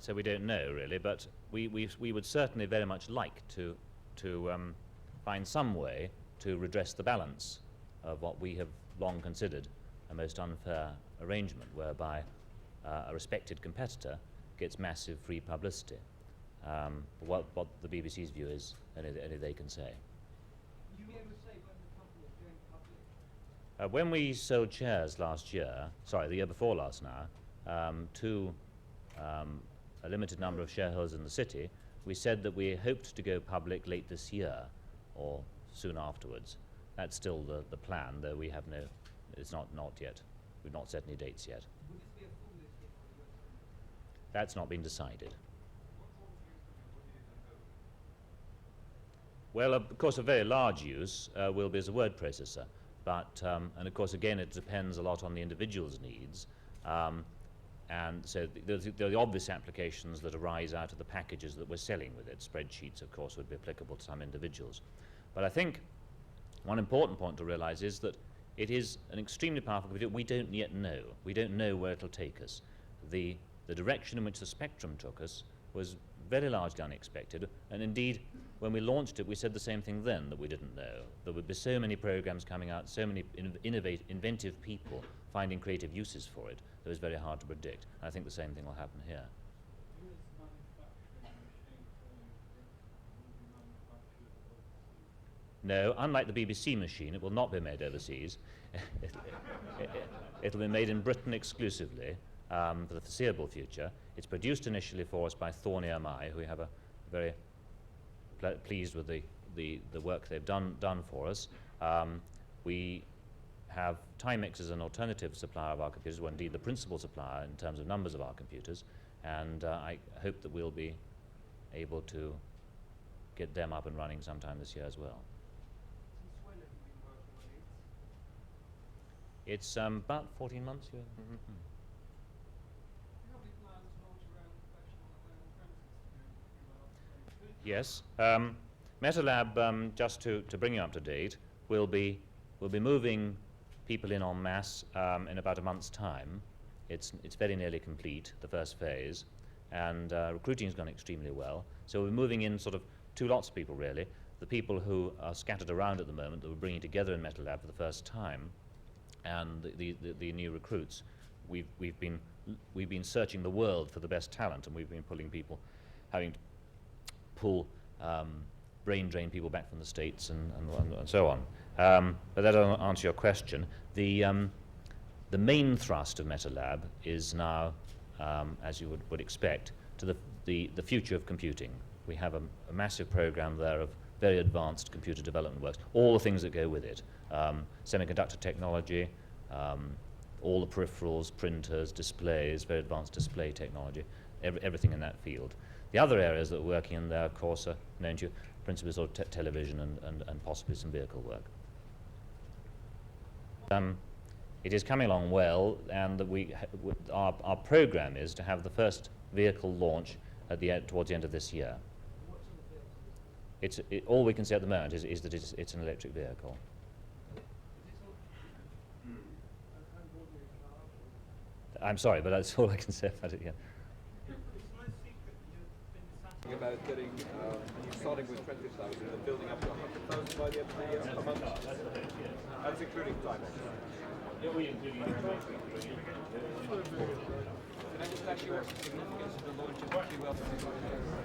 so we don't know really, but we would certainly very much like to find some way to redress the balance of what we have long considered a most unfair arrangement, whereby a respected competitor gets massive free publicity. What the BBC's view is, only they can say. Will you be able to say when the company is going public? When we sold shares last year, sorry, the year before last now, to a limited number of shareholders in the city, we said that we hoped to go public late this year or soon afterwards. That's still the plan, though we have no, it's not yet. We've not set any dates yet. Will this be a full listing or a US listing? That's not been decided. Well, of course, a very large use will be as a word processor, but and of course, again, it depends a lot on the individual's needs, and so there are the obvious applications that arise out of the packages that we're selling with it. Spreadsheets, of course, would be applicable to some individuals, but I think one important point to realize is that it is an extremely powerful computer. We don't yet know. We don't know where it'll take us. The direction in which the Spectrum took us was very largely unexpected, and indeed, when we launched it, we said the same thing then, that we didn't know. There would be so many programs coming out, so many inventive people finding creative uses for it, that it was very hard to predict. And I think the same thing will happen here. No, unlike the BBC machine, it will not be made overseas. It'll be made in Britain exclusively for the foreseeable future. It's produced initially for us by Thorn EMI, who we have a very pleased with the work they've done for us. We have Timex as an alternative supplier of our computers, well, indeed the principal supplier in terms of numbers of our computers, and I hope that we'll be able to get them up and running sometime this year as well. Since when have you been working on it? It's about 14 months. Yeah. Do you have any plans to launch your own professional premises to do QL? Yes. MetaLab, just to bring you up to date, will be moving people in en masse in about a month's time. It's very nearly complete, the first phase, and recruiting has gone extremely well. So we're moving in sort of two lots of people really. The people who are scattered around at the moment that we're bringing together in MetaLab for the first time, and the new recruits. We've been searching the world for the best talent, and we've been pulling people, having to pull brain drain people back from the States and so on. But that doesn't answer your question. The main thrust of MetaLab is now, as you would expect, to the future of computing. We have a massive program there of very advanced computer development works, all the things that go with it. Semiconductor technology, all the peripherals, printers, displays, very advanced display technology, everything in that field. The other areas that we're working in there, of course, are known to you, principally sort of television and possibly some vehicle work. It is coming along well, and our program is to have the first vehicle launch towards the end of this year. What sort of vehicles? All we can say at the moment is that it's an electric vehicle. Is it sort of an ordinary car? I'm sorry, but that's all I can say about it. Yeah. About getting starting with 20,000 and building up to 100,000 by the end of the year a month. That's including time. Can I just ask you what's the significance of the launch of the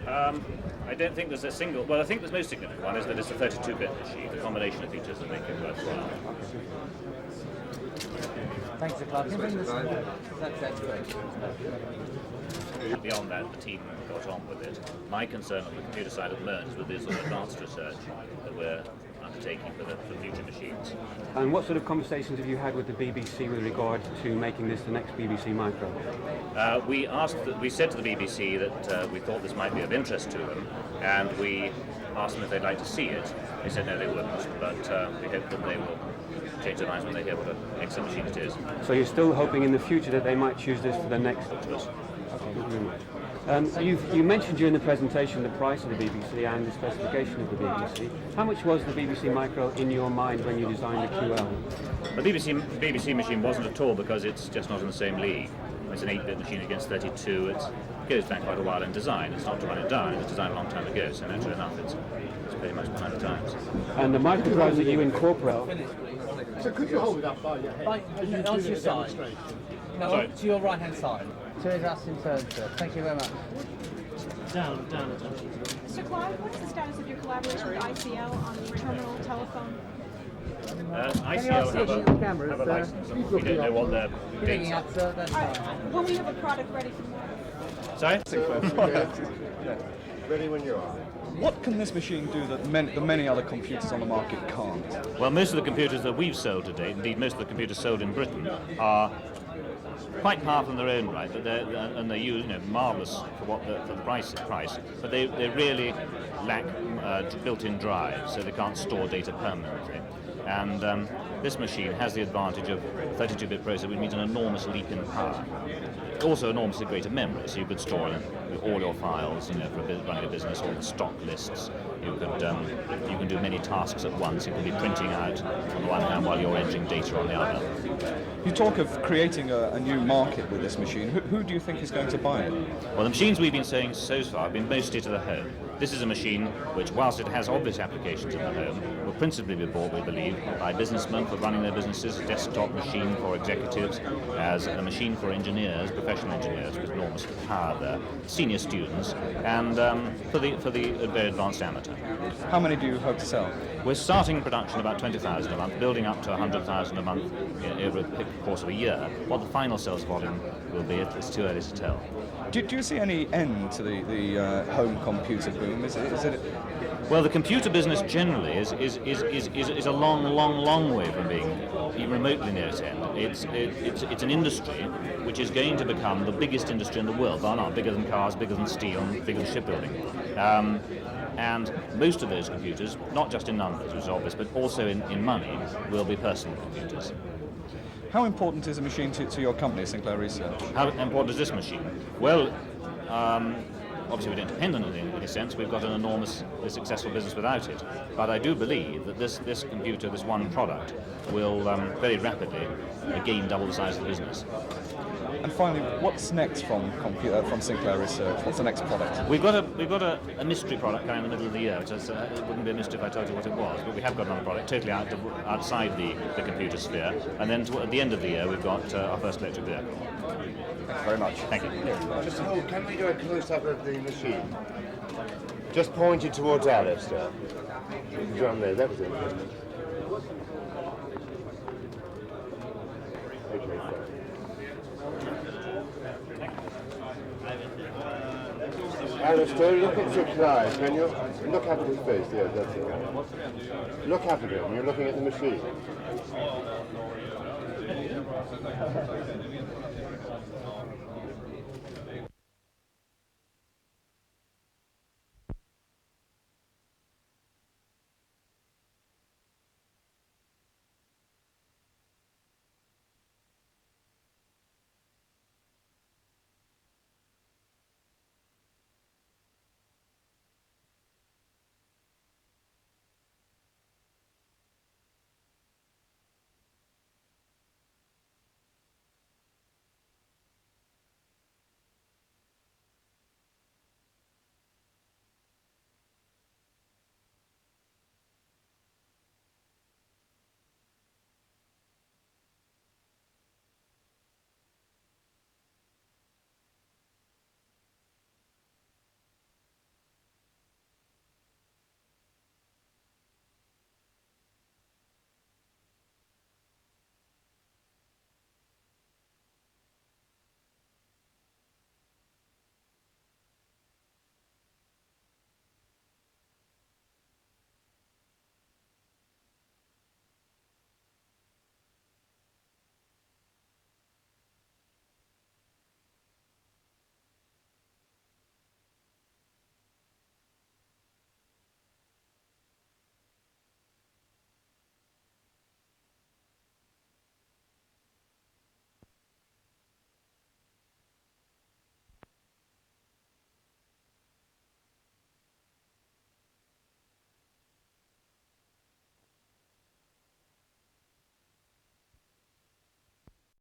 QL? I don't think there's a single. Well, I think the most significant one is that it's a 32-bit machine, the combination of features that make it worthwhile. Thanks, Clark. That's great. Beyond that, the team got on with it. My concern on the computer side at the moment is with this sort of advanced research that we're undertaking for future machines. And what sort of conversations have you had with the BBC with regard to making this the next BBC Micro? We said to the BBC that we thought this might be of interest to them, and we asked them if they'd like to see it. They said no, they wouldn't, but we hope that they will change their minds when they hear what an excellent machine it is. So you're still hoping in the future that they might choose this for the next... Okay, thank you very much. You mentioned during the presentation the price of the BBC and the specification of the BBC. How much was the BBC Micro in your mind when you designed the QL? The BBC machine wasn't at all, because it's just not in the same league. It's an 8-bit machine against 32. goes back quite a while in design. It's not to run it down. It was designed a long time ago, so naturally enough, it's pretty much behind the times. And the microdrives that you incorporate. So could you hold it up by your head? Onto your side. No, Sorry. to your right hand side. To us in turn, sir. Thank you very much. Down. Mr. Clive, what is the status of your collaboration with ICL on the terminal telephone? ICL have a license. We don't know what their dates are. Up, sir. That's fine. When we have a product ready for market? Sorry? Ready when you are. What can this machine do that the many other computers on the market can't? Well, most of the computers that we've sold to date, indeed most of the computers sold in Britain, are quite powerful in their own right, but they're used, marvellous for the price, but they really lack built-in drives, so they can't store data permanently. And this machine has the advantage of 32-bit processor, which means an enormous leap in power. Also enormously greater memory, so you could store all your files, for running a business, all the stock lists. You can do many tasks at once. You can be printing out on the one hand while you're entering data on the other. You talk of creating a new market with this machine. Who do you think is going to buy it? Well, the machines we've been selling so far have been mostly to the home. This is a machine which, whilst it has obvious applications in the home, will principally be bought, we believe, by businessmen for running their businesses, a desktop machine for executives, as a machine for engineers, professional engineers with enormous power there, senior students, and for the very advanced amateur. How many do you hope to sell? We're starting production about 20,000 a month, building up to 100,000 a month over the course of a year. What the final sales volume will be, it's too early to tell. Do you see any end to the home computer boom? Is it? Well, the computer business generally is a long way from being even remotely near its end. It's an industry which is going to become the biggest industry in the world, bar none, bigger than cars, bigger than steel, bigger than shipbuilding. And most of those computers, not just in numbers, which is obvious, but also in money, will be personal computers. How important is a machine to your company, Sinclair Research? How important is this machine? Well, obviously we don't depend on it in any sense. We've got an enormously successful business without it. But I do believe that this computer, this one product, will very rapidly gain double the size of the business. And finally, what's next from Sinclair Research? What's the next product? We've got a mystery product coming in the middle of the year, which is, it wouldn't be a mystery if I told you what it was, but we have got another product totally outside the computer sphere. And then at the end of the year, we've got our first electric vehicle. Thank you very much. Thank you. Just hold, can we do a close-up of the machine? Just pointed towards Alistair. Drum there, that was it. Okay, fine. Alistair, look at Sinclair, can you? Look up at his face, yeah, that's it. Look up at him, you're looking at the machine.